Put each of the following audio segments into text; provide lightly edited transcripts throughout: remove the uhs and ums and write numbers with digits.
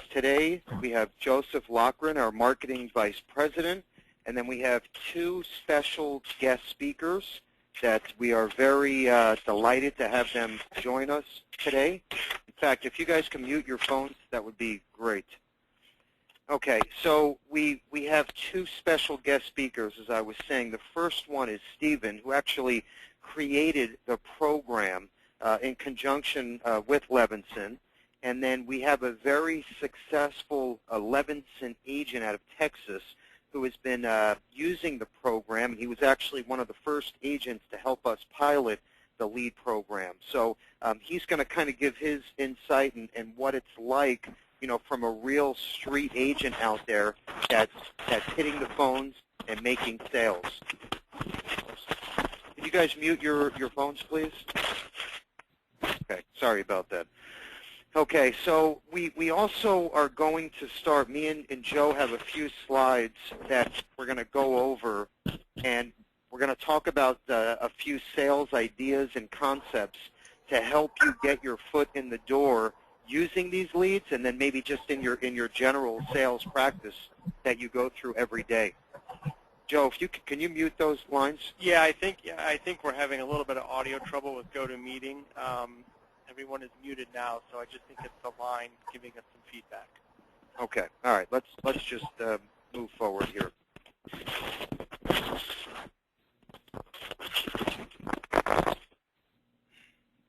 Today, we have Joseph Loughran, our Marketing Vice President, and then we have two special guest speakers that we are very delighted to have them join us today. In fact, if you guys can mute your phones, that would be great. Okay, so we have two special guest speakers, as I was saying. The first one is Stephen, who actually created the program in conjunction with Levinson. And then we have a very successful Levinson agent out of Texas who has been using the program. He was actually one of the first agents to help us pilot the LEAD program. So he's going to kind of give his insight and what it's like, you know, from a real street agent out there that's hitting the phones and making sales. Can you guys mute your phones, please? Okay, sorry about that. Okay, so we also are going to start, me and Joe have a few slides that we're going to go over, and we're going to talk about a few sales ideas and concepts to help you get your foot in the door using these leads, and then maybe just in your general sales practice that you go through every day. Joe, if you can you mute those lines? Yeah, I think we're having a little bit of audio trouble with GoToMeeting. Everyone is muted now, so I just think it's the line giving us some feedback. Okay. All right. Let's just move forward here.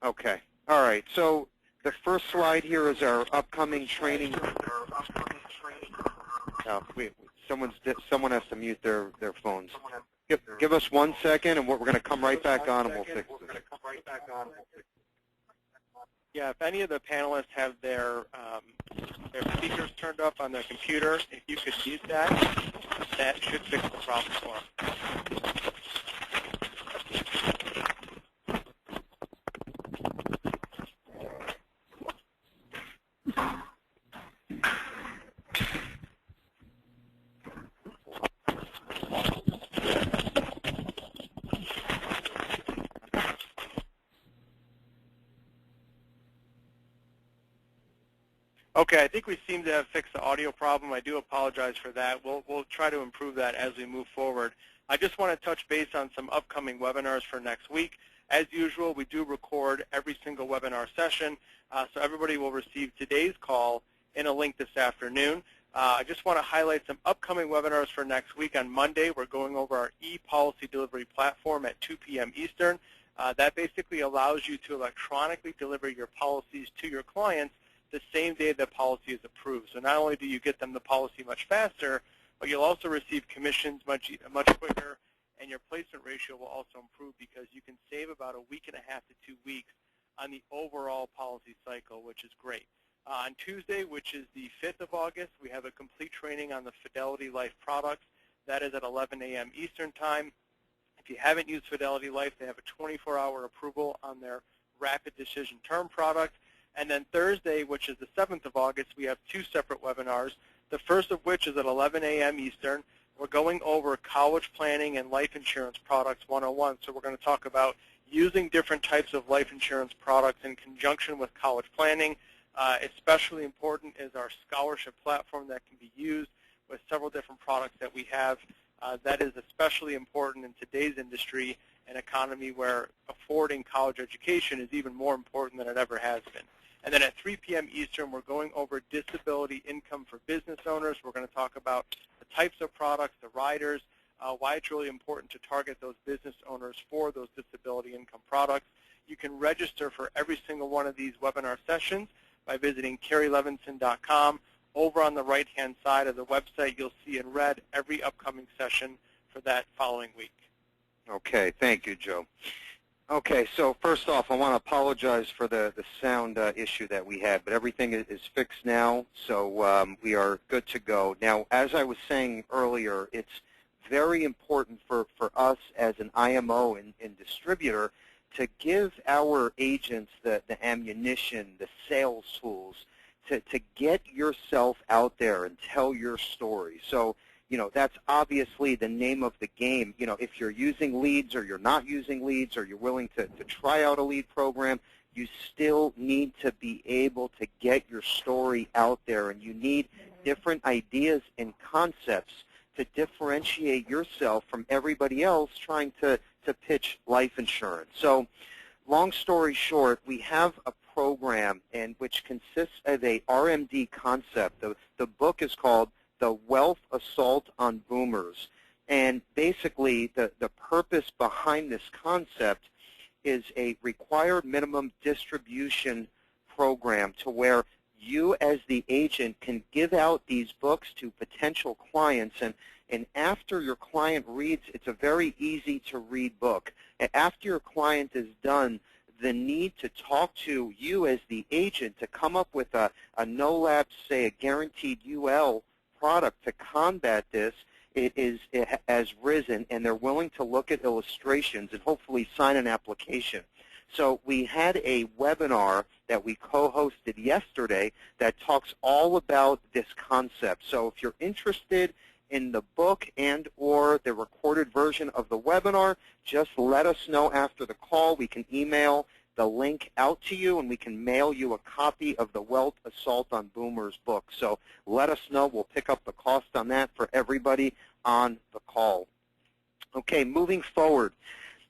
Okay. All right. So the first slide here is our upcoming training. Someone has to mute their phones. Give us 1 second, and we're going to come right back on, and we'll fix this. Yeah, if any of the panelists have their speakers turned up on their computer, if you could mute that should fix the problem for them. Okay, I think we seem to have fixed the audio problem. I do apologize for that. We'll try to improve that as we move forward. I just want to touch base on some upcoming webinars for next week. As usual, we do record every single webinar session, so everybody will receive today's call in a link this afternoon. I just want to highlight some upcoming webinars for next week. On Monday, we're going over our e-policy delivery platform at 2 p.m. Eastern. That basically allows you to electronically deliver your policies to your clients the same day the policy is approved. So not only do you get them the policy much faster, but you'll also receive commissions much quicker, and your placement ratio will also improve because you can save about a week and a half to 2 weeks on the overall policy cycle, which is great. On Tuesday, which is the 5th of August, we have a complete training on the Fidelity Life products. That is at 11 a.m. Eastern Time. If you haven't used Fidelity Life, they have a 24-hour approval on their Rapid Decision Term product. And then Thursday, which is the 7th of August, we have two separate webinars, the first of which is at 11 a.m. Eastern. We're going over college planning and life insurance products 101. So we're going to talk about using different types of life insurance products in conjunction with college planning. Especially important is our scholarship platform that can be used with several different products that we have. That is especially important in today's industry and economy where affording college education is even more important than it ever has been. And then at 3 p.m. Eastern, we're going over disability income for business owners. We're going to talk about the types of products, the riders, why it's really important to target those business owners for those disability income products. You can register for every single one of these webinar sessions by visiting KerryLevinson.com. Over on the right-hand side of the website, you'll see in red every upcoming session for that following week. Okay, thank you, Joe. Okay, so first off, I want to apologize for the sound issue that we had, but everything is fixed now, so we are good to go. Now, as I was saying earlier, it's very important for us as an IMO and distributor to give our agents the ammunition, the sales tools, to get yourself out there and tell your story. So, you know, that's obviously the name of the game. You know, if you're using leads or you're not using leads or you're willing to try out a lead program, you still need to be able to get your story out there, and you need different ideas and concepts to differentiate yourself from everybody else trying to pitch life insurance. So long story short, we have a program which consists of a RMD concept. The book is called The Wealth Assault on Boomers. And basically, the purpose behind this concept is a required minimum distribution program to where you as the agent can give out these books to potential clients. And after your client reads, it's a very easy to read book. And after your client is done, the need to talk to you as the agent to come up with a no-lapse, say a guaranteed UL product to combat this, it has risen, and they're willing to look at illustrations and hopefully sign an application. So we had a webinar that we co-hosted yesterday that talks all about this concept. So if you're interested in the book and or the recorded version of the webinar, just let us know after the call. We can email the link out to you, and we can mail you a copy of the Wealth Assault on Boomers book. So let us know. We'll pick up the cost on that for everybody on the call. Okay, moving forward.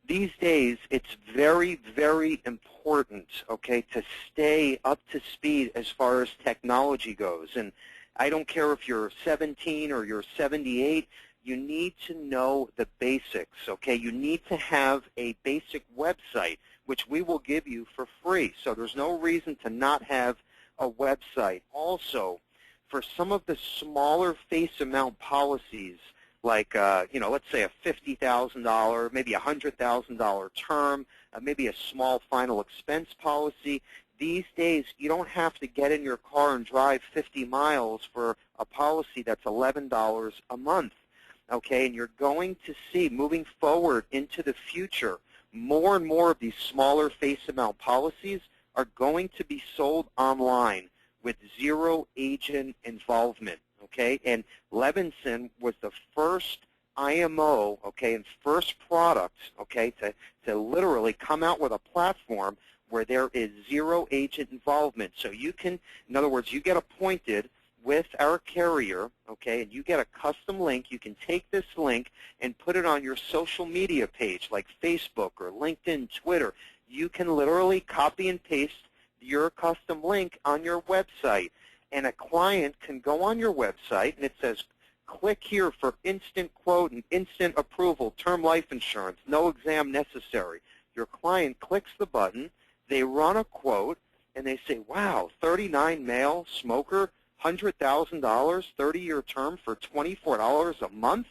These days, it's very, very important, okay, to stay up to speed as far as technology goes. And I don't care if you're 17 or you're 78, you need to know the basics, okay? You need to have a basic website, which we will give you for free. So there's no reason to not have a website. Also, for some of the smaller face amount policies, like, let's say a $50,000, maybe a $100,000 term, maybe a small final expense policy, these days you don't have to get in your car and drive 50 miles for a policy that's $11 a month. Okay, and you're going to see, moving forward into the future, more and more of these smaller face amount policies are going to be sold online with zero agent involvement. Okay, and Levinson was the first IMO, okay, and first product, okay, to literally come out with a platform where there is zero agent involvement. So you can, in other words, you get appointed with our carrier, okay, and you get a custom link. You can take this link and put it on your social media page like Facebook or LinkedIn, Twitter. You can literally copy and paste your custom link on your website, and a client can go on your website and it says, click here for instant quote and instant approval, term life insurance, no exam necessary. Your client clicks the button, they run a quote, and they say, wow, 39 male, smoker, $100,000, 30-year term for $24 a month?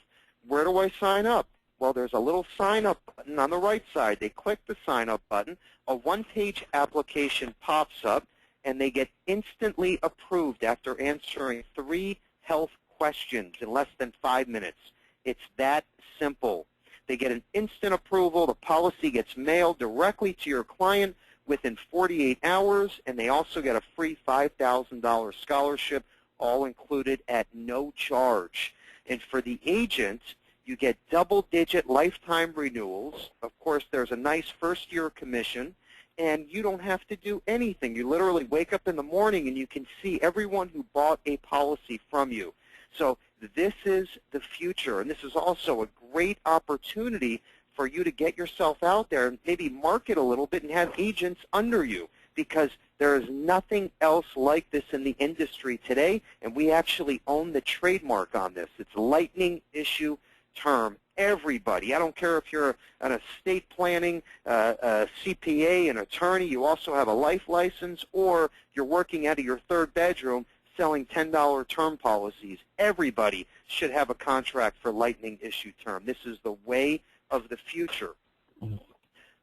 Where do I sign up? Well, there's a little sign-up button on the right side. They click the sign-up button. A one-page application pops up, and they get instantly approved after answering 3 health questions in less than 5 minutes. It's that simple. They get an instant approval. The policy gets mailed directly to your client within 48 hours, and they also get a free $5,000 scholarship, all included at no charge. And for the agent, you get double-digit lifetime renewals. Of course, there's a nice first-year commission, and you don't have to do anything. You literally wake up in the morning, and you can see everyone who bought a policy from you. So this is the future, and this is also a great opportunity for you to get yourself out there and maybe market a little bit and have agents under you, because there is nothing else like this in the industry today, and we actually own the trademark on this. It's Lightning Issue Term. Everybody, I don't care if you're an estate planning, a CPA, an attorney, you also have a life license, or you're working out of your third bedroom selling $10 term policies. Everybody should have a contract for Lightning Issue Term. This is the way of the future.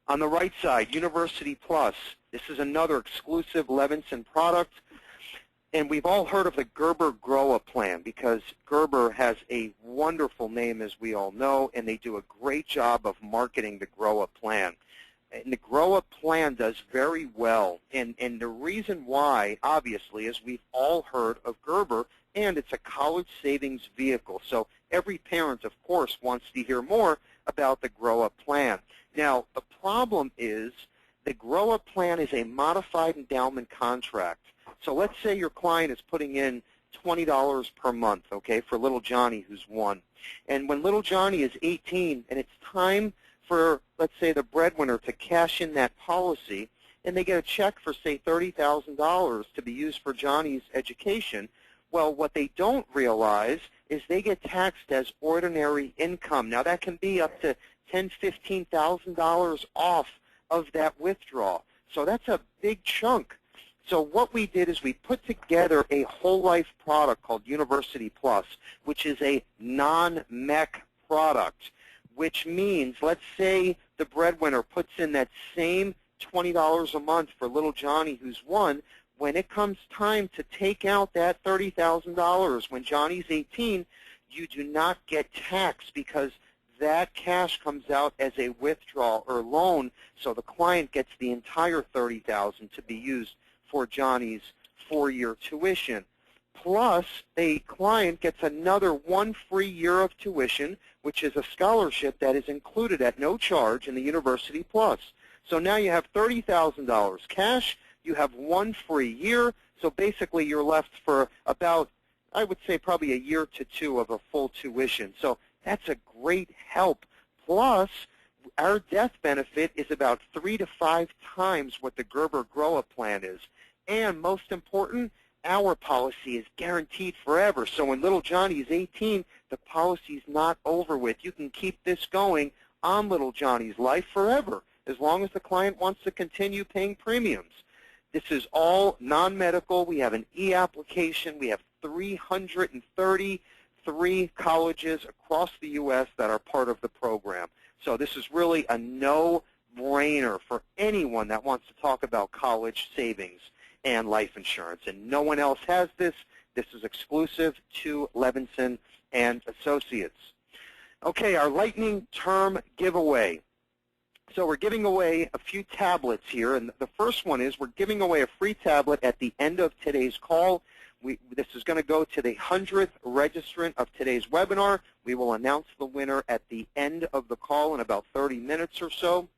On the right side, University Plus. This is another exclusive Levinson product. And we've all heard of the Gerber Grow-Up Plan, because Gerber has a wonderful name, as we all know, and they do a great job of marketing the Grow-Up Plan. And the Grow-Up Plan does very well. And the reason why, obviously, is we've all heard of Gerber, and it's a college savings vehicle. So every parent, of course, wants to hear more about the Grow-Up Plan. Now, the problem is The grow-up plan is a modified endowment contract. So let's say your client is putting in $20 per month, okay, for little Johnny who's 1. And when little Johnny is 18 and it's time for, let's say, the breadwinner to cash in that policy, and they get a check for, say, $30,000 to be used for Johnny's education, well, what they don't realize is they get taxed as ordinary income. Now, that can be up to $10,000, $15,000 off of that withdrawal. So that's a big chunk. So what we did is we put together a whole life product called University Plus, which is a non-MEC product, which means, let's say the breadwinner puts in that same $20 a month for little Johnny who's 1. When it comes time to take out that $30,000 when Johnny's 18, you do not get taxed because that cash comes out as a withdrawal or loan, so the client gets the entire $30,000 to be used for Johnny's 4-year tuition. Plus, the client gets another 1 free year of tuition, which is a scholarship that is included at no charge in the University Plus. So now you have $30,000 cash, you have 1 free year, so basically you're left for about, I would say, probably a year to 2 of a full tuition. So that's a great help. Plus, our death benefit is about 3 to 5 times what the Gerber Grow-Up plan is. And most important, our policy is guaranteed forever. So when little Johnny is 18, the policy's not over with. You can keep this going on little Johnny's life forever, as long as the client wants to continue paying premiums. This is all non-medical. We have an e-application. We have 333 colleges across the U.S. that are part of the program. So this is really a no-brainer for anyone that wants to talk about college savings and life insurance. And no one else has this. This is exclusive to Levinson and Associates. Okay, our lightning term giveaway. So we're giving away a few tablets here, and the first one is we're giving away a free tablet at the end of today's call. This is going to go to the 100th registrant of today's webinar. We will announce the winner at the end of the call in about 30 minutes or so.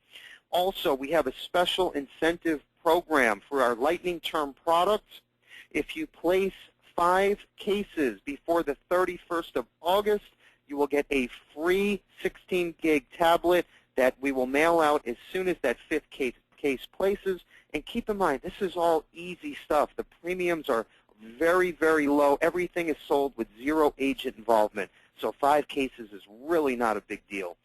Also, we have a special incentive program for our lightning term products. If you place 5 cases before the 31st of August, you will get a free 16-gig tablet that we will mail out as soon as that 5th case places. And keep in mind, this is all easy stuff. The premiums are very, very low. Everything is sold with 0 agent involvement. So 5 cases is really not a big deal.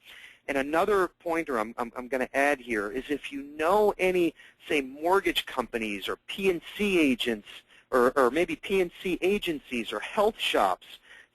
And another pointer I'm going to add here is if you know any, say, mortgage companies or P&C agents or maybe P&C agencies or health shops,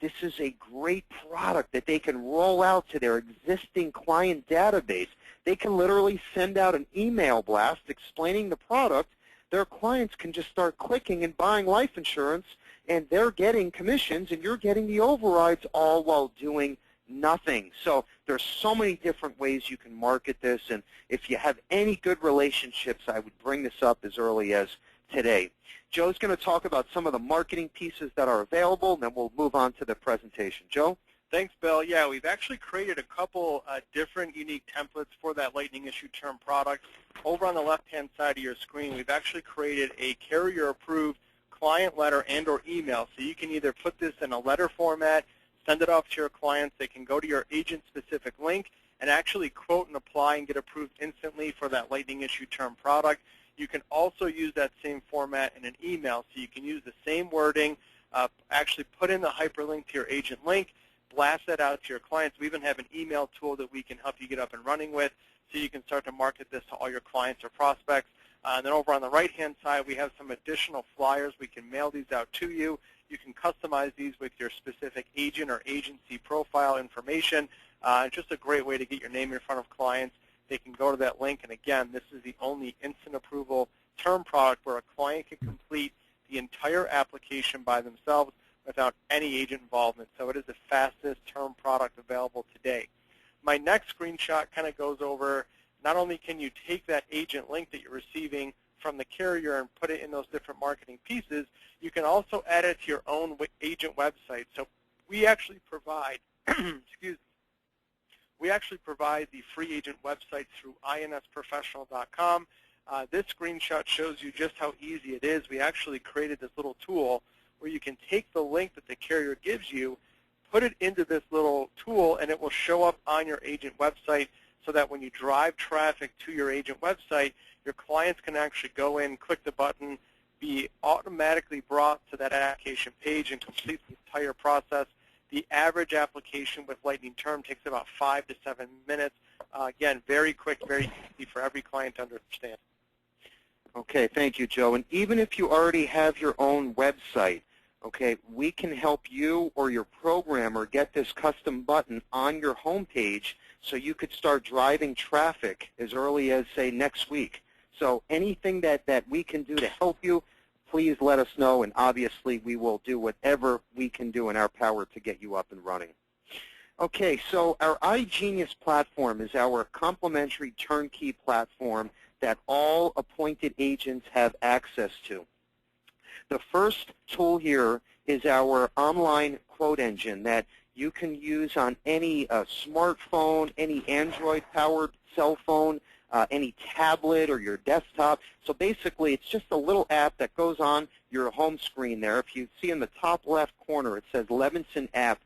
this is a great product that they can roll out to their existing client database. They can literally send out an email blast explaining the product. Their clients can just start clicking and buying life insurance, and they're getting commissions, and you're getting the overrides all while doing nothing. So there's so many different ways you can market this, and if you have any good relationships, I would bring this up as early as today. Joe's going to talk about some of the marketing pieces that are available, and then we'll move on to the presentation. Joe? Thanks, Bill. Yeah, we've actually created a couple different unique templates for that Lightning Issue Term product. Over on the left-hand side of your screen, we've actually created a carrier-approved client letter and or email. So you can either put this in a letter format, send it off to your clients. They can go to your agent-specific link and actually quote and apply and get approved instantly for that Lightning Issue Term product. You can also use that same format in an email. So you can use the same wording, actually put in the hyperlink to your agent link, blast that out to your clients. We even have an email tool that we can help you get up and running with so you can start to market this to all your clients or prospects. And then over on the right-hand side, we have some additional flyers. We can mail these out to you. You can customize these with your specific agent or agency profile information. It's just a great way to get your name in front of clients. They can go to that link. And again, this is the only instant approval term product where a client can complete the entire application by themselves without any agent involvement. So it is the fastest term product available today. My next screenshot kind of goes over, not only can you take that agent link that you're receiving from the carrier and put it in those different marketing pieces, you can also add it to your own agent website. So we actually provide, excuse me, we actually provide the free agent website through insprofessional.com. This screenshot shows you just how easy it is. We actually created this little tool where you can take the link that the carrier gives you, put it into this little tool, and it will show up on your agent website so that when you drive traffic to your agent website, your clients can actually go in, click the button, be automatically brought to that application page and complete the entire process. The average application with Lightning Term takes about 5 to 7 minutes. Again, very quick, very easy for every client to understand. Okay, thank you, Joe. And even if you already have your own website, okay, we can help you or your programmer get this custom button on your homepage so you could start driving traffic as early as, say, next week. So anything that we can do to help you, please let us know, and obviously we will do whatever we can do in our power to get you up and running. Okay, so our iGenius platform is our complimentary turnkey platform that all appointed agents have access to. The first tool here is our online quote engine that you can use on any smartphone, any Android-powered cell phone, any tablet or your desktop. So basically, it's just a little app that goes on your home screen there. If you see in the top left corner, it says Levinson app.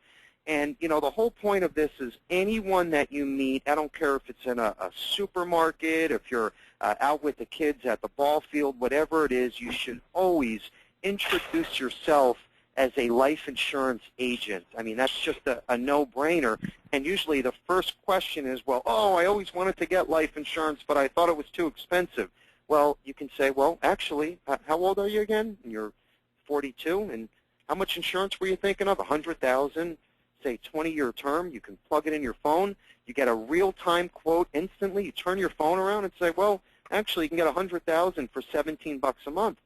And, you know, the whole point of this is anyone that you meet, I don't care if it's in a supermarket, if you're out with the kids at the ball field, whatever it is, you should always introduce yourself as a life insurance agent. I mean, that's just a no-brainer. And usually the first question is, well, oh, I always wanted to get life insurance, but I thought it was too expensive. Well, you can say, well, actually, how old are you again? You're 42, and how much insurance were you thinking of? $100,000, say 20-year term. You can plug it in your phone. You get a real-time quote instantly. You turn your phone around and say, well, actually, you can get $100,000 for $17 a month.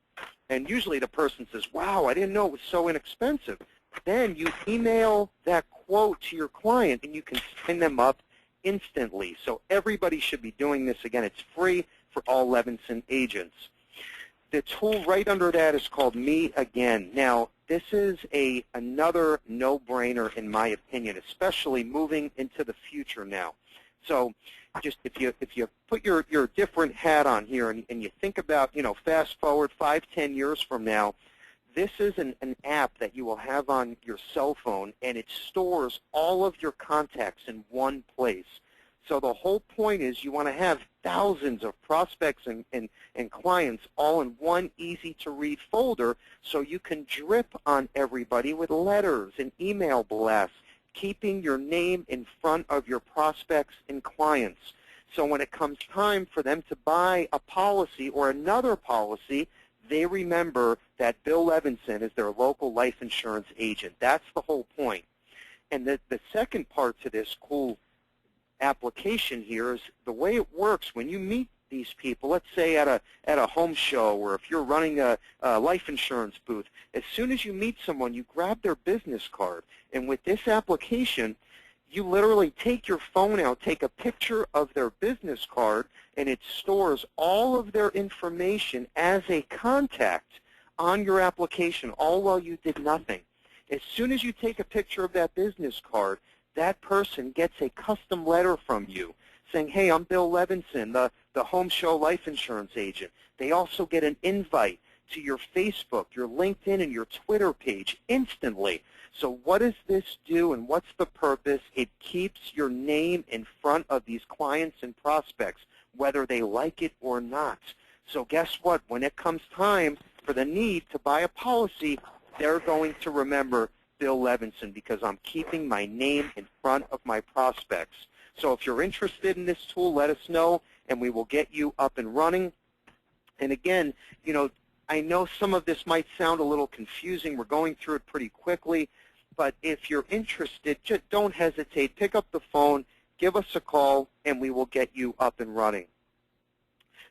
And usually the person says, wow, I didn't know it was so inexpensive. Then you email that quote to your client, and you can sign them up instantly. So everybody should be doing this. Again, it's free for all Levinson agents. The tool right under that is called Me Again. Now, this is another no-brainer in my opinion, especially moving into the future now. So just if you put your different hat on here and you think about, you know, fast forward 5, 10 years from now, this is an app that you will have on your cell phone, and it stores all of your contacts in one place. So the whole point is you want to have thousands of prospects and clients all in one easy-to-read folder so you can drip on everybody with letters and email blasts, keeping your name in front of your prospects and clients. So when it comes time for them to buy a policy or another policy, they remember that Bill Levinson is their local life insurance agent. That's the whole point. And the second part to this cool application here is the way it works when you meet these people, let's say at a home show, or if you're running a life insurance booth, as soon as you meet someone, you grab their business card. And with this application, you literally take your phone out, take a picture of their business card, and it stores all of their information as a contact on your application, all while you did nothing. As soon as you take a picture of that business card, that person gets a custom letter from you saying, hey, I'm Bill Levinson, the home show life insurance agent. They also get an invite to your Facebook, your LinkedIn, and your Twitter page instantly. So what does this do, and what's the purpose? It keeps your name in front of these clients and prospects, whether they like it or not. So guess what? When it comes time for the need to buy a policy, they're going to remember Bill Levinson because I'm keeping my name in front of my prospects. So if you're interested in this tool, let us know, and we will get you up and running. And again, you know, I know some of this might sound a little confusing. We're going through it pretty quickly. But if you're interested, just don't hesitate. Pick up the phone, give us a call, and we will get you up and running.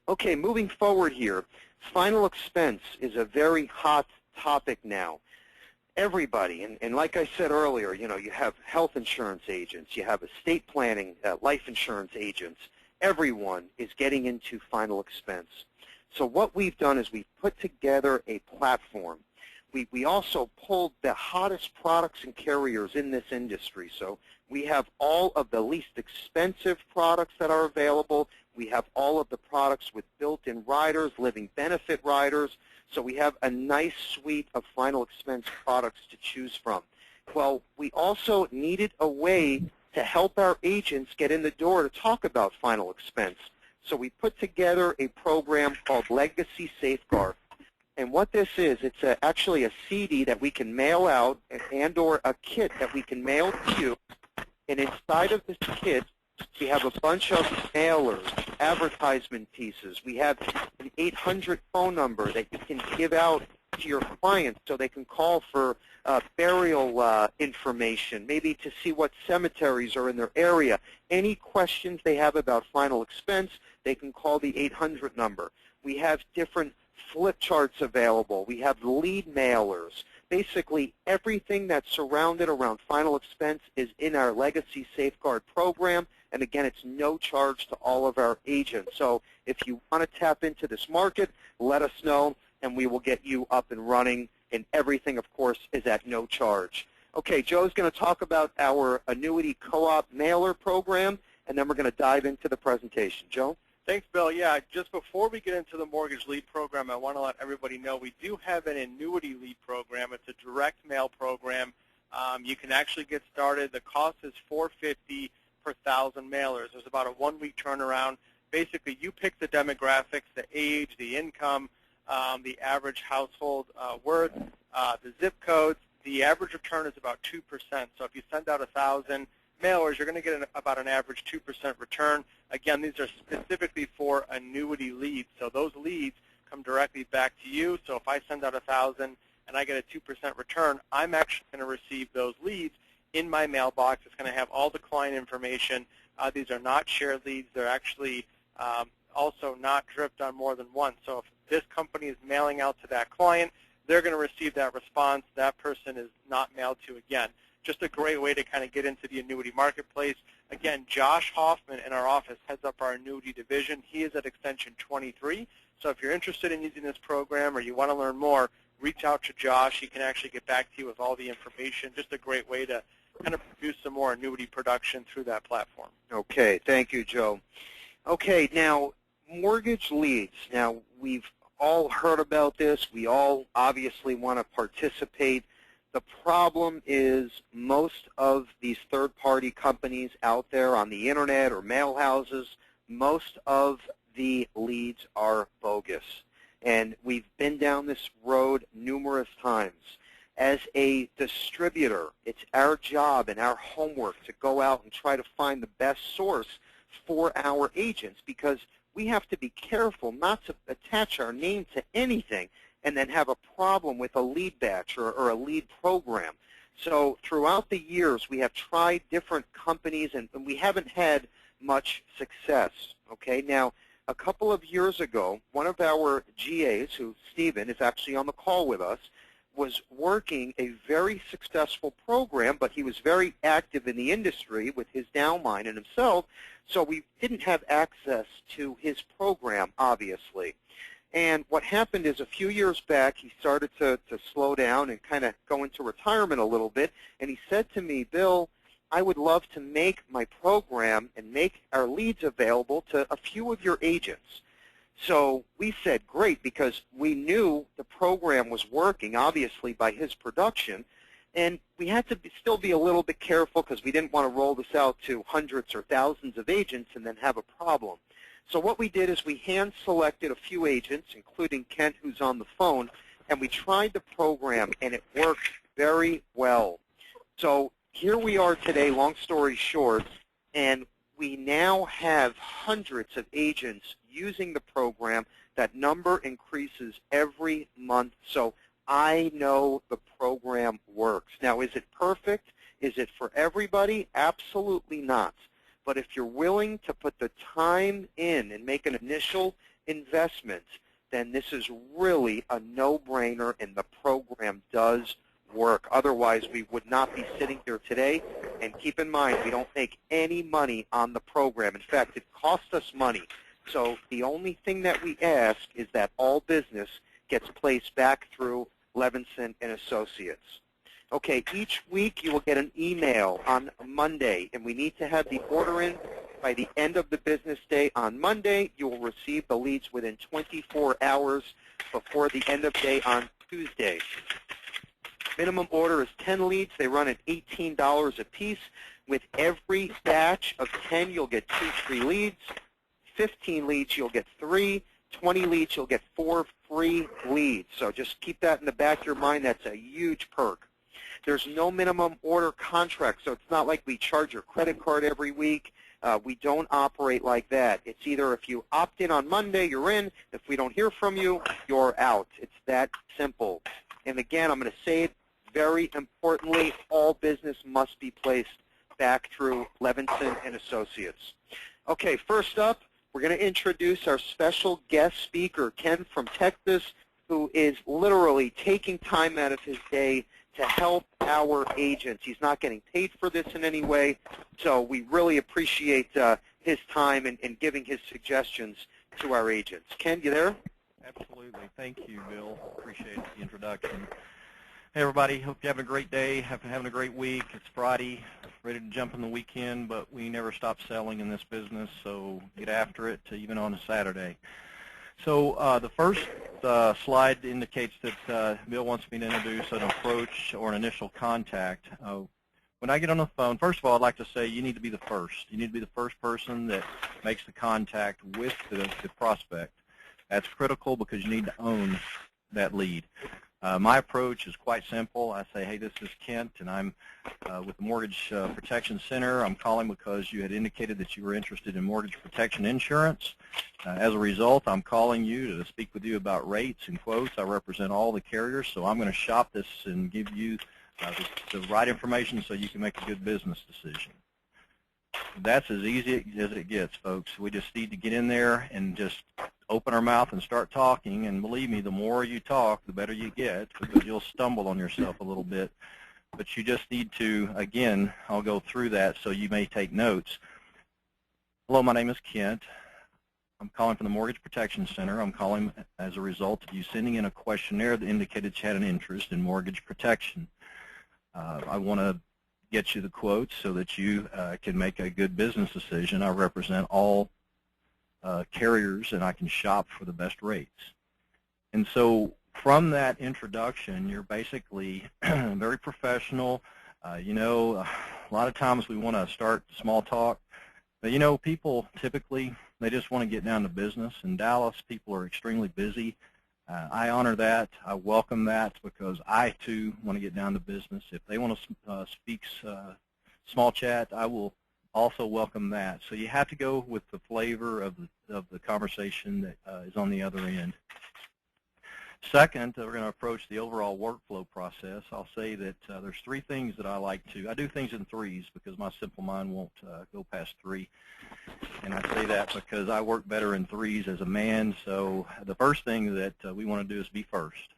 Okay, moving forward here, final expense is a very hot topic now. Everybody, and like I said earlier, you know, you have health insurance agents, you have estate planning, life insurance agents. Everyone is getting into final expense. So what we've done is we've put together a platform. We also pulled the hottest products and carriers in this industry. So we have all of the least expensive products that are available. We have all of the products with built-in riders, living benefit riders. So we have a nice suite of final expense products to choose from. Well, we also needed a way to help our agents get in the door to talk about final expense. So we put together a program called Legacy Safeguard. And what this is, it's actually a CD that we can mail out and or a kit that we can mail to you. And inside of this kit, we have a bunch of mailers, advertisement pieces. We have an 800 phone number that you can give out to your clients so they can call for burial information, maybe to see what cemeteries are in their area. Any questions they have about final expense, they can call the 800 number. We have different flip charts available. We have lead mailers. Basically, everything that's surrounded around final expense is in our Legacy Safeguard program. And again, it's no charge to all of our agents. So if you want to tap into this market, let us know, and we will get you up and running. And everything, of course, is at no charge. Okay, Joe's going to talk about our annuity co-op mailer program, and then we're going to dive into the presentation. Joe? Thanks, Bill. Yeah, just before we get into the mortgage lead program, I want to let everybody know we do have an annuity lead program. It's a direct mail program. You can actually get started. The cost is $450 per 1,000 mailers. There's about a 1-week turnaround. Basically, you pick the demographics, the age, the income, the average household worth, the zip codes. The average return is about 2%. So if you send out 1,000 mailers, you're going to get about an average 2% return. Again, these are specifically for annuity leads. So those leads come directly back to you. So if I send out 1,000 and I get a 2% return, I'm actually going to receive those leads in my mailbox. It's going to have all the client information. These are not shared leads. They're actually also not dripped on more than once. So if this company is mailing out to that client, they're going to receive that response. That person is not mailed to again. Just a great way to kind of get into the annuity marketplace. Again, Josh Hoffman in our office heads up our annuity division. He is at extension 23. So if you're interested in using this program or you want to learn more, reach out to Josh. He can actually get back to you with all the information. Just a great way to kind of produce some more annuity production through that platform. Okay, thank you, Joe. Okay, now, mortgage leads. Now, we've all heard about this. We all obviously want to participate. The problem is most of these third-party companies out there on the Internet or mail houses, most of the leads are bogus. And we've been down this road numerous times. As a distributor, it's our job and our homework to go out and try to find the best source for our agents, because we have to be careful not to attach our name to anything and then have a problem with a lead batch or a lead program. So throughout the years, we have tried different companies, and we haven't had much success. Okay, now, a couple of years ago, one of our GAs, who Stephen is actually on the call with us, was working a very successful program, but he was very active in the industry with his downline and himself, so we didn't have access to his program, obviously. And what happened is a few years back, he started to slow down and kind of go into retirement a little bit, and he said to me, Bill, I would love to make my program and make our leads available to a few of your agents. So we said, great, because we knew the program was working, obviously, by his production, and we had to still be a little bit careful because we didn't want to roll this out to hundreds or thousands of agents and then have a problem. So what we did is we hand-selected a few agents, including Kent, who's on the phone, and we tried the program, and it worked very well. So here we are today, long story short, and we now have hundreds of agents using the program. That number increases every month. So I know the program works. Now, is it perfect? Is it for everybody? Absolutely not. But if you're willing to put the time in and make an initial investment, then this is really a no-brainer, and the program does work. Otherwise, we would not be sitting here today. And keep in mind, we don't make any money on the program. In fact, it costs us money. So the only thing that we ask is that all business gets placed back through Levinson and Associates. Okay, each week you will get an email on Monday, and we need to have the order in By the end of the business day on Monday, you will receive the leads within 24 hours before the end of day on Tuesday. Minimum order is 10 leads. They run at $18 a piece. With every batch of 10, you'll get 2 free leads. 15 leads, you'll get 3. 20 leads, you'll get 4 free leads. So just keep that in the back of your mind. That's a huge perk. There's no minimum order contract, so it's not like we charge your credit card every week. We don't operate like that. It's either if you opt in on Monday, you're in. If we don't hear from you, you're out. It's that simple. And again, I'm going to say it very importantly, all business must be placed back through Levinson and Associates. Okay, first up, we're going to introduce our special guest speaker, Ken from Texas, who is literally taking time out of his day to help our agents. He's not getting paid for this in any way, so we really appreciate his time and giving his suggestions to our agents. Ken, you there? Absolutely. Thank you, Bill. Appreciate the introduction. Hey, everybody. Hope you're having a great day, having a great week. It's Friday, ready to jump in the weekend, but we never stop selling in this business, so get after it, even on a Saturday. So the first slide indicates that Bill wants me to introduce an approach or an initial contact. When I get on the phone, first of all, I'd like to say you need to be the first. You need to be the first person that makes the contact with the prospect. That's critical because you need to own that lead. My approach is quite simple. I say, hey, this is Kent, and I'm with the Mortgage Protection Center. I'm calling because you had indicated that you were interested in mortgage protection insurance. As a result, I'm calling you to speak with you about rates and quotes. I represent all the carriers, so I'm going to shop this and give you the right information so you can make a good business decision. That's as easy as it gets, folks. We just need to get in there and just open our mouth and start talking, and believe me, the more you talk, the better you get, because you'll stumble on yourself a little bit. But you just need to, again, I'll go through that so you may take notes. Hello, my name is Kent. I'm calling from the Mortgage Protection Center. I'm calling as a result of you sending in a questionnaire that indicated you had an interest in mortgage protection. I want to get you the quotes so that you can make a good business decision. I represent all carriers, and I can shop for the best rates. And so from that introduction, you're basically very professional. You know, a lot of times we want to start small talk, but you know, people typically, they just want to get down to business. In Dallas, people are extremely busy. I honor that. I welcome that because I, too, want to get down to business. If they want to speak small chat, I will also welcome that. So you have to go with the flavor of the conversation that is on the other end. Second, we're going to approach the overall workflow process. I'll say that there's 3 things that I like to. I do things in 3s because my simple mind won't go past 3. And I say that because I work better in 3s as a man. So the first thing that we want to do is be first.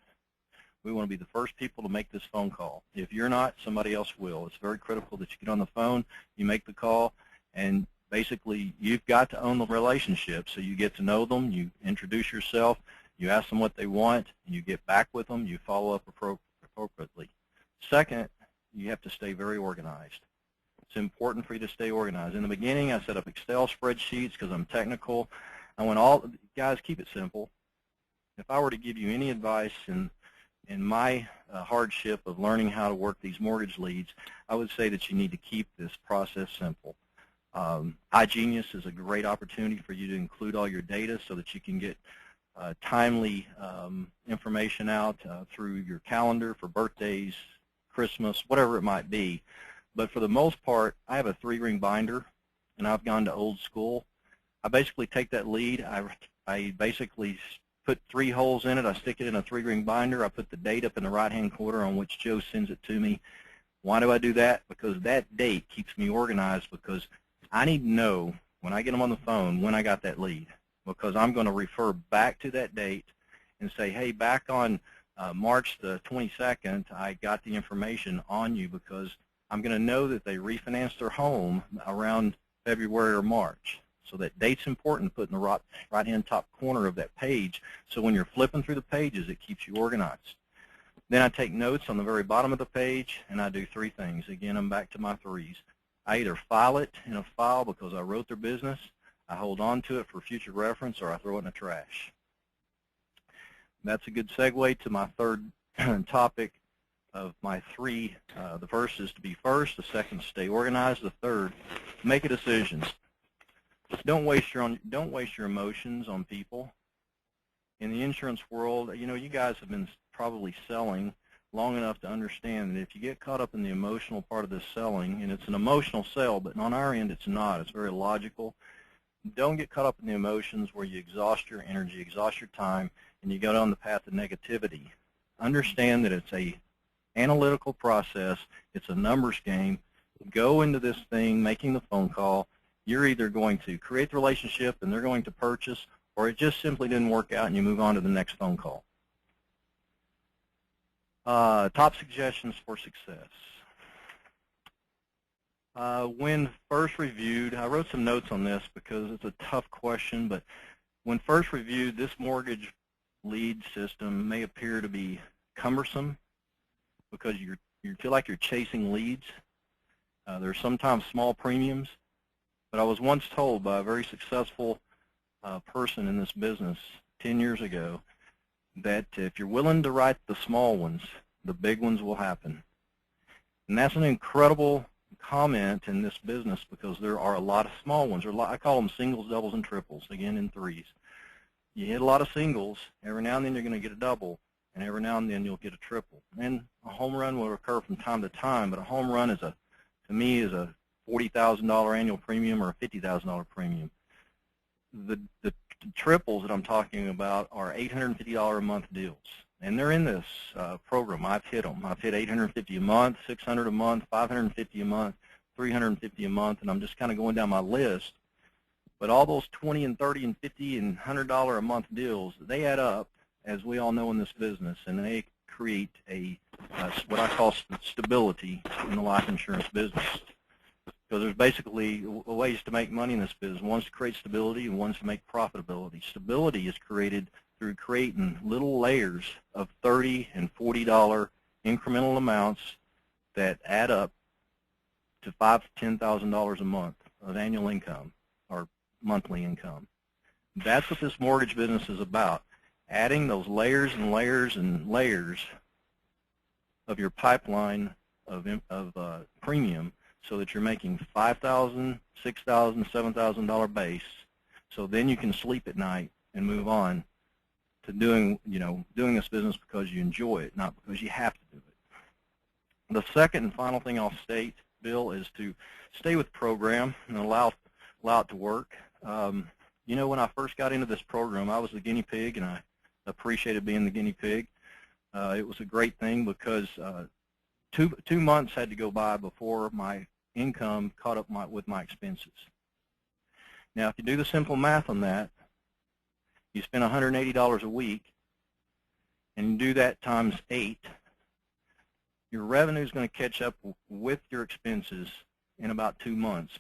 We want to be the first people to make this phone call. If you're not, somebody else will. It's very critical that you get on the phone, you make the call, and basically you've got to own the relationship. So you get to know them, you introduce yourself, you ask them what they want, and you get back with them, you follow up appropriately. Second, you have to stay very organized. It's important for you to stay organized. In the beginning, I set up Excel spreadsheets because I'm technical. I want guys, keep it simple. If I were to give you any advice in my hardship of learning how to work these mortgage leads, I would say that you need to keep this process simple. iGenius is a great opportunity for you to include all your data so that you can get timely information out through your calendar for birthdays, Christmas, whatever it might be. But for the most part, I have a 3-ring binder, and I've gone to old school. I basically take that lead. I basically put 3 holes in it. I stick it in a 3-ring binder. I put the date up in the right-hand corner on which Joe sends it to me. Why do I do that? Because that date keeps me organized, because I need to know when I get them on the phone when I got that lead, because I'm going to refer back to that date and say, hey, back on March the 22nd, I got the information on you, because I'm going to know that they refinanced their home around February or March. So that date's important to put in the right-hand top corner of that page, so when you're flipping through the pages, it keeps you organized. Then I take notes on the very bottom of the page, and I do 3 things. Again, I'm back to my 3s. I either file it in a file because I wrote their business, I hold on to it for future reference, or I throw it in the trash. That's a good segue to my third topic of my three. The first is to be first, the second is stay organized, the third, make a decision. Don't waste your emotions on people. In the insurance world, you know, you guys have been probably selling long enough to understand that if you get caught up in the emotional part of this selling, and it's an emotional sale, but on our end it's not, it's very logical. Don't get caught up in the emotions where you exhaust your energy, exhaust your time, and you go down the path of negativity. Understand that it's a analytical process, it's a numbers game. Go into this thing making the phone call. You're either going to create the relationship and they're going to purchase, or it just simply didn't work out and you move on to the next phone call. Top suggestions for success. When first reviewed, I wrote some notes on this because it's a tough question, but when first reviewed, this mortgage lead system may appear to be cumbersome because you feel like you're chasing leads. There's sometimes small premiums, but I was once told by a very successful person in this business 10 years ago that if you're willing to write the small ones, the big ones will happen. And that's an incredible comment in this business because there are a lot of small ones. I call them singles, doubles, and triples, again in threes. You hit a lot of singles, every now and then you're going to get a double, and every now and then you'll get a triple. And a home run will occur from time to time, but a home run is to me is a $40,000 annual premium or a $50,000 premium. The triples that I'm talking about are $850 a month deals, and they're in this program. I've hit them. I've hit $850 a month, $600 a month, $550 a month, $350 a month, and I'm just kind of going down my list. But all those $20 and $30 and $50 and $100 a month deals, they add up, as we all know in this business, and they create what I call stability in the life insurance business. So there's basically ways to make money in this business. One's to create stability and one's to make profitability. Stability is created through creating little layers of $30 and $40 incremental amounts that add up to $5,000 to $10,000 a month of annual income or monthly income. That's what this mortgage business is about, adding those layers and layers and layers of your pipeline of premium, so that you're making $5,000, $6,000, $7,000 base. So then you can sleep at night and move on to doing this business because you enjoy it, not because you have to do it. The second and final thing I'll state, Bill, is to stay with the program and allow it to work. You know, when I first got into this program, I was the guinea pig, and I appreciated being the guinea pig. It was a great thing because 2 months had to go by before my income caught up with my expenses. Now, if you do the simple math on that, you spend $180 a week, and you do that times 8, your revenue is going to catch up with your expenses in about 2 months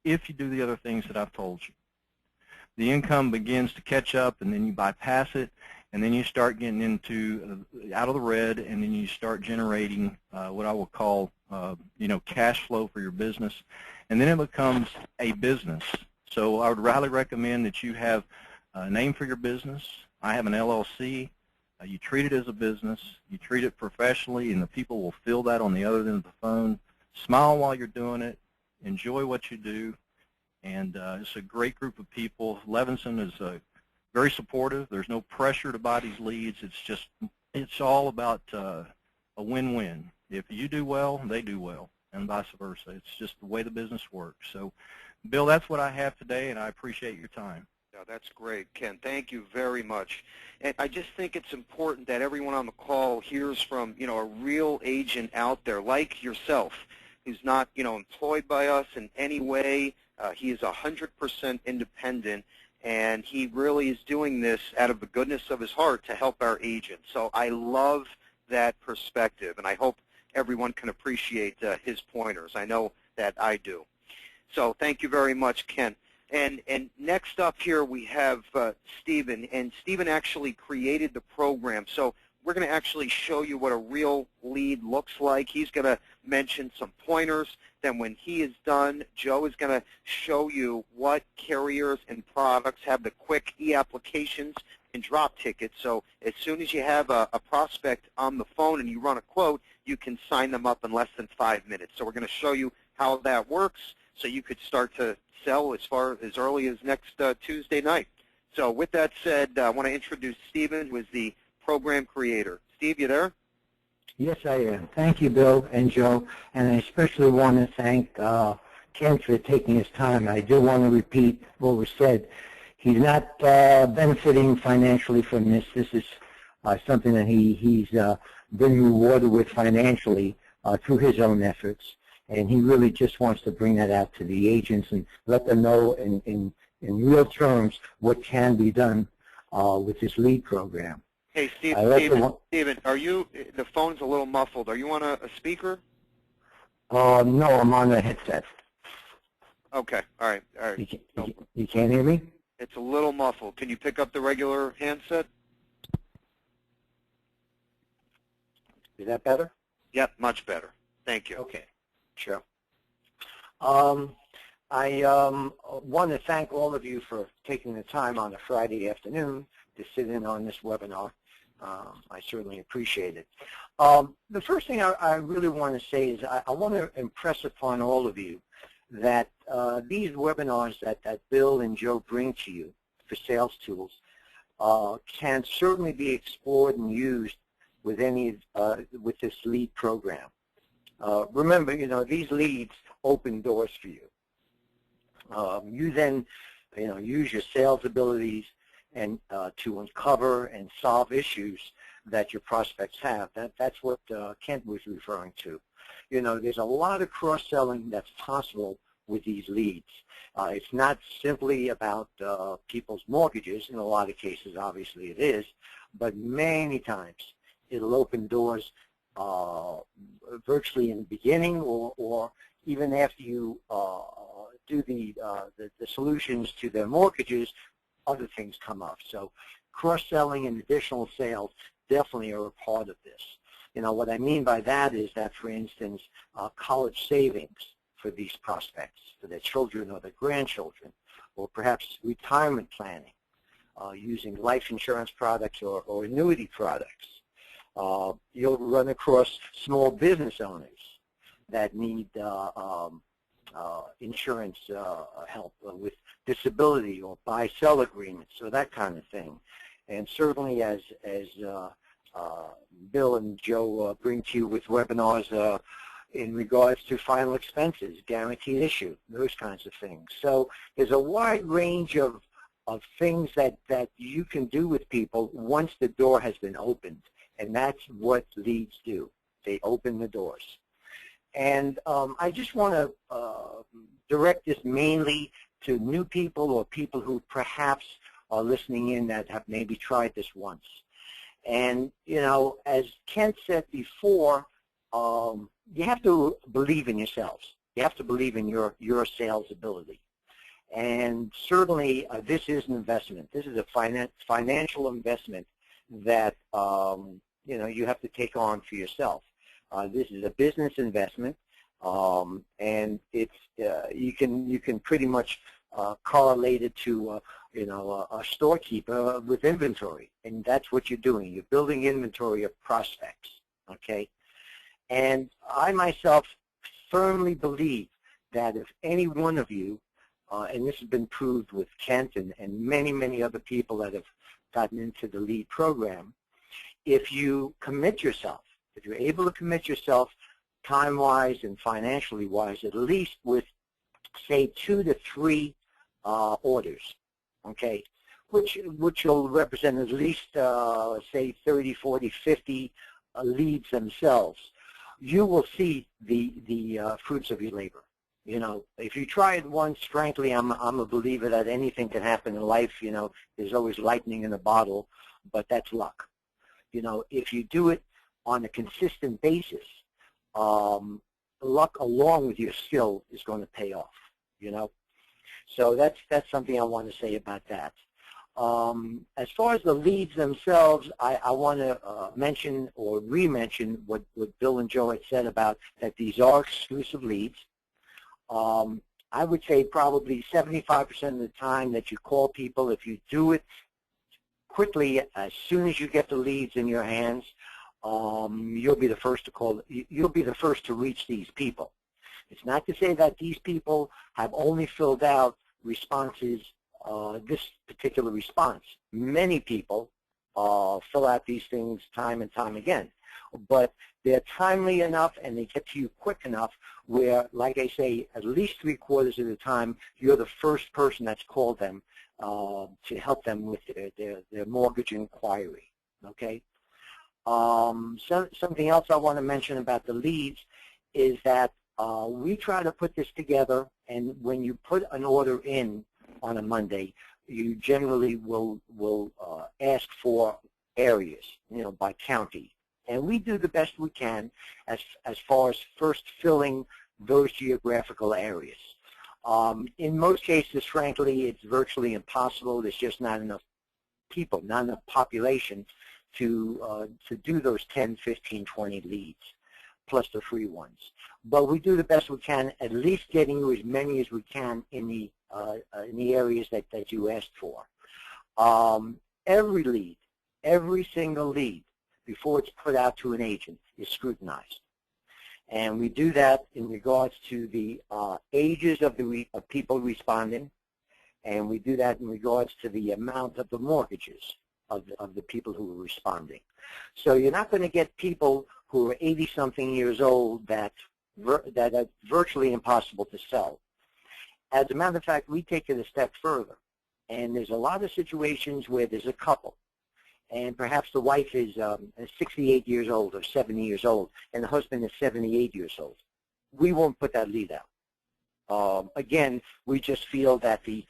if you do the other things that I've told you. The income begins to catch up, and then you bypass it, and then you start getting into out of the red, and then you start generating what I will call cash flow for your business, and then it becomes a business. So I would highly recommend that you have a name for your business. I have an LLC. You treat it as a business. You treat it professionally, and the people will feel that on the other end of the phone. Smile while you're doing it. Enjoy what you do, and it's a great group of people. Levinson is very supportive. There's no pressure to buy these leads. It's all about a win-win. If you do well, they do well, and vice versa. It's just the way the business works. So, Bill, that's what I have today, and I appreciate your time. Yeah, that's great, Ken. Thank you very much. And I just think it's important that everyone on the call hears from, a real agent out there like yourself, who's not, employed by us in any way. He is 100% independent, and he really is doing this out of the goodness of his heart to help our agents. So I love that perspective, and I hope everyone can appreciate his pointers. I know that I do. So thank you very much, Ken. And next up here we have Stephen, and Stephen actually created the program. So we're going to actually show you what a real lead looks like. He's going to mention some pointers, Then when he is done, Joe is going to show you what carriers and products have the quick e-applications and drop tickets. So as soon as you have a prospect on the phone and you run a quote, you can sign them up in less than 5 minutes. So we're going to show you how that works so you could start to sell as early as next Tuesday night. So with that said, I want to introduce Stephen, who is the program creator. Steve, you there? Yes, I am. Thank you, Bill and Joe, and I especially want to thank Ken for taking his time. I do want to repeat what was said. He's not benefiting financially from this. This is something that he's been rewarded with financially through his own efforts, and he really just wants to bring that out to the agents and let them know in real terms what can be done with this lead program. Hey, Stephen, the phone's a little muffled. Are you on a speaker? No, I'm on a headset. Okay, all right. You can't hear me? It's a little muffled. Can you pick up the regular handset? Is that better? Yep, much better. Thank you. Okay, sure. I want to thank all of you for taking the time on a Friday afternoon to sit in on this webinar. I certainly appreciate it. The first thing I really want to say is I want to impress upon all of you that these webinars that Bill and Joe bring to you for sales tools can certainly be explored and used with with this lead program. Remember, these leads open doors for you. You then, use your sales abilities and to uncover and solve issues that your prospects have. That's what Kent was referring to. There's a lot of cross-selling that's possible with these leads. It's not simply about people's mortgages. In a lot of cases, obviously it is, but many times it'll open doors virtually in the beginning or even after you do the solutions to their mortgages, other things come up. So cross-selling and additional sales definitely are a part of this. What I mean by that is that, for instance, college savings for these prospects, for their children or their grandchildren, or perhaps retirement planning, using life insurance products or annuity products. You'll run across small business owners that need insurance help with disability or buy-sell agreements or that kind of thing. And certainly as Bill and Joe bring to you with webinars in regards to final expenses, guaranteed issue, those kinds of things. So there's a wide range of things that you can do with people once the door has been opened, and that's what leads do. They open the doors. And I just want to direct this mainly to new people or people who perhaps are listening in that have maybe tried this once. And, as Kent said before, you have to believe in yourselves. You have to believe in your sales ability. And certainly this is an investment. This is a financial investment that, you have to take on for yourself. This is a business investment, and it's you can pretty much correlate it to a storekeeper with inventory, and that's what you're doing. You're building inventory of prospects, okay? And I myself firmly believe that if any one of you, and this has been proved with Kent and many, many other people that have gotten into the lead program, if you commit yourself, if you're able to commit yourself time-wise and financially-wise, at least with, say, 2 to 3 orders, okay, which will represent at least, say, 30, 40, 50 leads themselves, you will see the fruits of your labor. If you try it once, frankly, I'm a believer that anything can happen in life. There's always lightning in a bottle, but that's luck. If you do it on a consistent basis, luck along with your skill is going to pay off, So that's something I want to say about that. As far as the leads themselves, I want to mention or re-mention what Bill and Joe had said about that these are exclusive leads. I would say probably 75% of the time that you call people, if you do it quickly, as soon as you get the leads in your hands, you'll be the first to call. You'll be the first to reach these people. It's not to say that these people have only filled out responses, this particular response. Many people fill out these things time and time again, but they're timely enough and they get to you quick enough where, like I say, at least 3/4 of the time, you're the first person that's called them to help them with their mortgage inquiry, okay? Something else I want to mention about the leads is that we try to put this together, and when you put an order in on a Monday, you generally will ask for areas, by county. And we do the best we can as far as first filling those geographical areas. In most cases, frankly, it's virtually impossible. There's just not enough people, not enough population to do those 10, 15, 20 leads, plus the free ones. But we do the best we can, at least getting you as many as we can in the areas that you asked for. Every lead, every single lead, before it's put out to an agent, is scrutinized. And we do that in regards to the ages of people responding, and we do that in regards to the amount of the mortgages of the people who are responding. So you're not going to get people who are 80-something years old that are virtually impossible to sell. As a matter of fact, we take it a step further, and there's a lot of situations where there's a couple, and perhaps the wife is 68 years old or 70 years old, and the husband is 78 years old. We won't put that lead out. Again, we just feel that the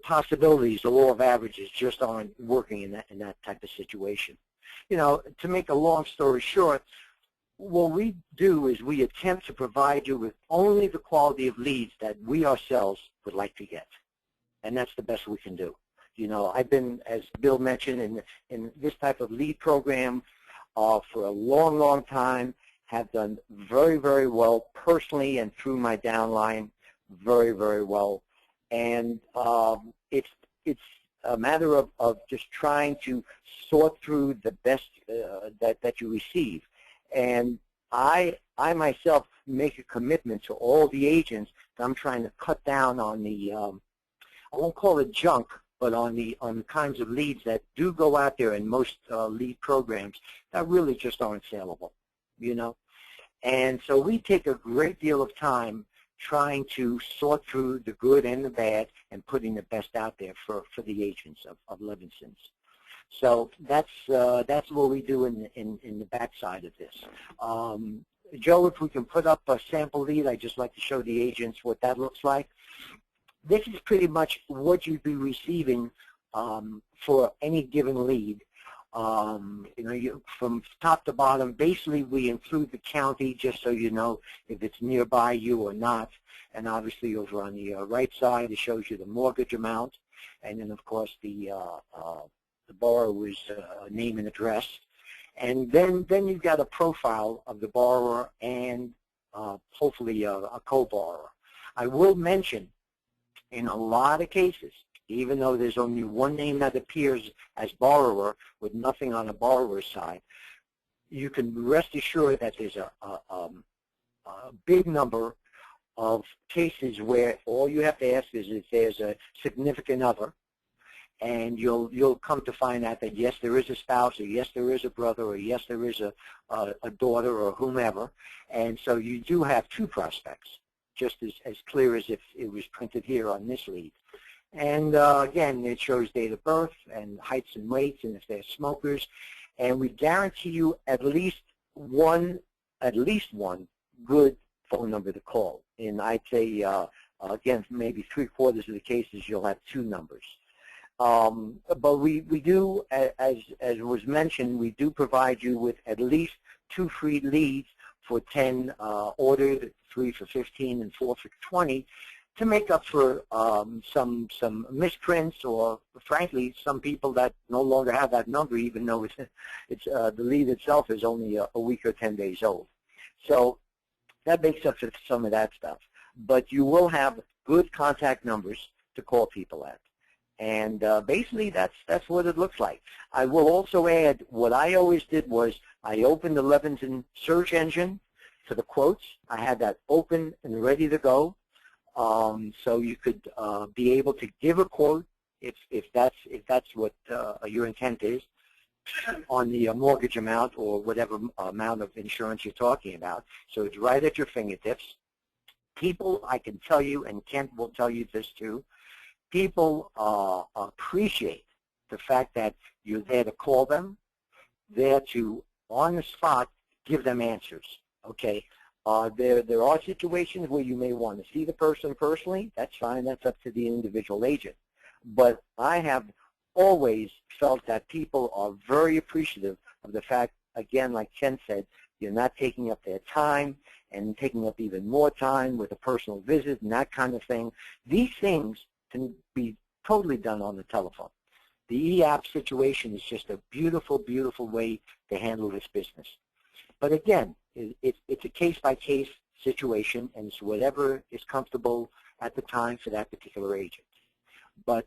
possibilities, the law of averages, just aren't working in that type of situation. To make a long story short, what we do is we attempt to provide you with only the quality of leads that we ourselves would like to get, and that's the best we can do. I've been, as Bill mentioned, in this type of lead program for a long, long time, have done very, very well personally and through my downline, very, very well. And it's a matter of just trying to sort through the best that you receive. And I myself make a commitment to all the agents that I'm trying to cut down on the, I won't call it junk, but on the kinds of leads that do go out there in most lead programs that really just aren't saleable, And so we take a great deal of time trying to sort through the good and the bad and putting the best out there for the agents of Levinson's. So that's what we do in the backside of this. Joe, if we can put up a sample lead, I'd just like to show the agents what that looks like. This is pretty much what you'd be receiving for any given lead. From top to bottom, basically we include the county just so you know if it's nearby you or not. And obviously over on the right side, it shows you the mortgage amount. And then, of course, the borrower's name and address. And then you've got a profile of the borrower and hopefully a co-borrower. I will mention, in a lot of cases, even though there's only one name that appears as borrower with nothing on the borrower's side, you can rest assured that there's a big number of cases where all you have to ask is if there's a significant other, and you'll come to find out that yes, there is a spouse, or yes, there is a brother, or yes, there is a daughter or whomever, and so you do have two prospects, just as clear as if it was printed here on this lead. And again, it shows date of birth and heights and weights, and if they're smokers. And we guarantee you at least one good phone number to call. And I'd say, again, maybe 3/4 of the cases you'll have two numbers. But we do, as was mentioned, we do provide you with at least 2 free leads for 10 ordered, 3 for 15, and 4 for 20. To make up for some misprints, or frankly some people that no longer have that number, even though it's the lead itself is only a week or 10 days old. So that makes up for some of that stuff. but you will have good contact numbers to call people at. And basically, that's what it looks like. I will also add, what I always did was I opened the Levinson search engine for the quotes. I had that open and ready to go, so you could be able to give a quote if that's what your intent is on the mortgage amount or whatever amount of insurance you're talking about. So it's right at your fingertips. People, I can tell you, and Kent will tell you this too, people appreciate the fact that you're there to call them, there to, on the spot, give them answers, okay? There are situations where you may want to see the person personally. That's fine. That's up to the individual agent. But I have always felt that people are very appreciative of the fact, again, like Ken said, you're not taking up their time and taking up even more time with a personal visit and that kind of thing. These things can be totally done on the telephone. The e-app situation is just a beautiful, beautiful way to handle this business. But again, it's a case-by-case situation, and it's whatever is comfortable at the time for that particular agent. But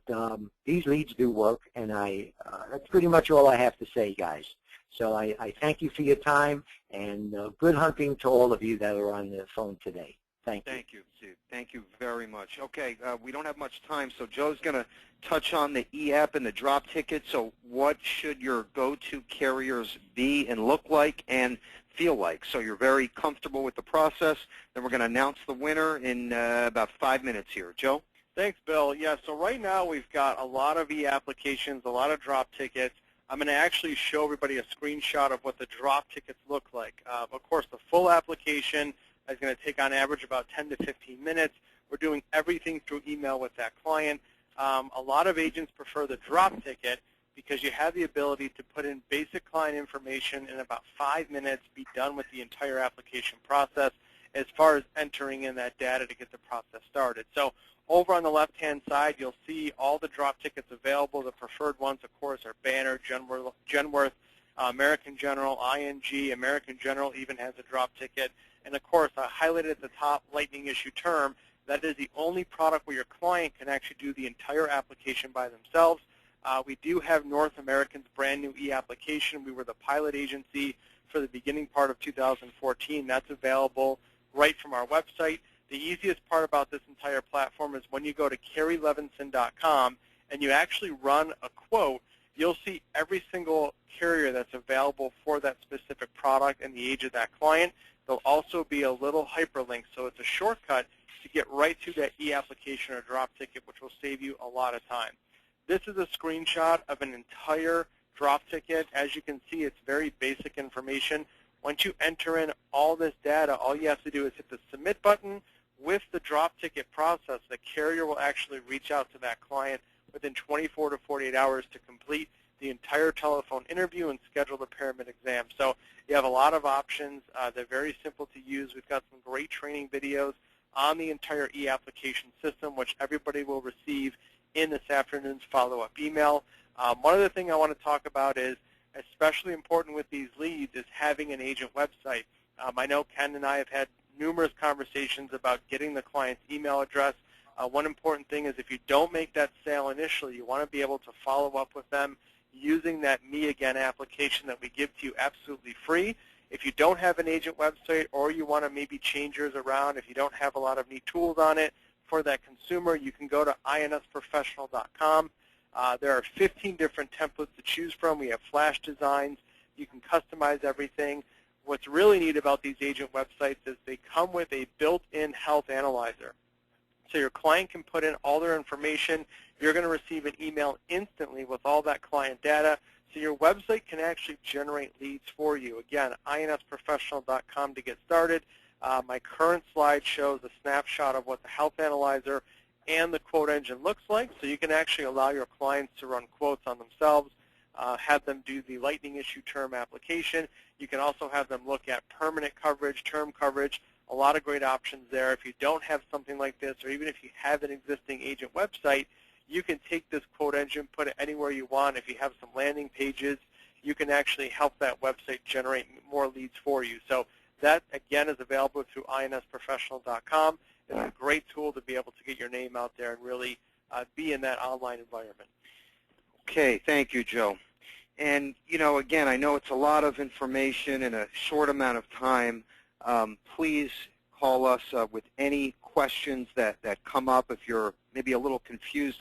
these leads do work, and that's pretty much all I have to say, guys. So I thank you for your time, and good hunting to all of you that are on the phone today. Thank you. Thank you, Steve. Thank you very much. Okay, we don't have much time, so Joe's going to touch on the e-app and the drop ticket. So what should your go-to carriers be and look like and feel like? So you're very comfortable with the process. Then we're going to announce the winner in about 5 minutes here. Joe? Thanks, Bill. Yeah, so right now we've got a lot of e-applications, a lot of drop tickets. I'm going to actually show everybody a screenshot of what the drop tickets look like. Of course, the full application is going to take on average about 10 to 15 minutes. We're doing everything through email with that client. A lot of agents prefer the drop ticket because you have the ability to put in basic client information in about 5 minutes, be done with the entire application process as far as entering in that data to get the process started. So over on the left-hand side, you'll see all the drop tickets available. The preferred ones, of course, are Banner, Genworth, American General, ING. American General even has a drop ticket. And, of course, I highlighted at the top, Lightning Issue Term. That is the only product where your client can actually do the entire application by themselves. We do have North American's brand new e-application. We were the pilot agency for the beginning part of 2014. That's available right from our website. The easiest part about this entire platform is when you go to CarrieLevinson.com and you actually run a quote, you'll see every single carrier that's available for that specific product and the age of that client. There'll also be a little hyperlink, so it's a shortcut to get right to that e-application or drop ticket, which will save you a lot of time. This is a screenshot of an entire drop ticket. As you can see, it's very basic information. Once you enter in all this data, all you have to do is hit the submit button. With the drop ticket process, the carrier will actually reach out to that client within 24 to 48 hours to complete the entire telephone interview and schedule the pyramid exam. So you have a lot of options. They're very simple to use. We've got some great training videos on the entire e-application system, which everybody will receive in this afternoon's follow-up email. One other thing I want to talk about is, especially important with these leads, is having an agent website. I know Ken and I have had numerous conversations about getting the client's email address. One important thing is if you don't make that sale initially, you want to be able to follow up with them using that Me Again application that we give to you absolutely free. If you don't have an agent website or you want to maybe change yours around, if you don't have a lot of neat tools on it for that consumer, you can go to insprofessional.com. There are 15 different templates to choose from. We have flash designs. You can customize everything. What's really neat about these agent websites is they come with a built-in health analyzer. So your client can put in all their information. You're going to receive an email instantly with all that client data. So your website can actually generate leads for you. Again, insprofessional.com to get started. My current slide shows a snapshot of what the health analyzer and the quote engine looks like. So you can actually allow your clients to run quotes on themselves, have them do the Lightning Issue Term application. You can also have them look at permanent coverage, term coverage, a lot of great options there. If you don't have something like this, or even if you have an existing agent website, you can take this quote engine, put it anywhere you want. If you have some landing pages, you can actually help that website generate more leads for you. So That, again, is available through insprofessional.com. It's a great tool to be able to get your name out there and really be in that online environment. Okay, thank you, Joe. And, you know, again, I know it's a lot of information in a short amount of time. Please call us with any questions that come up if you're maybe a little confused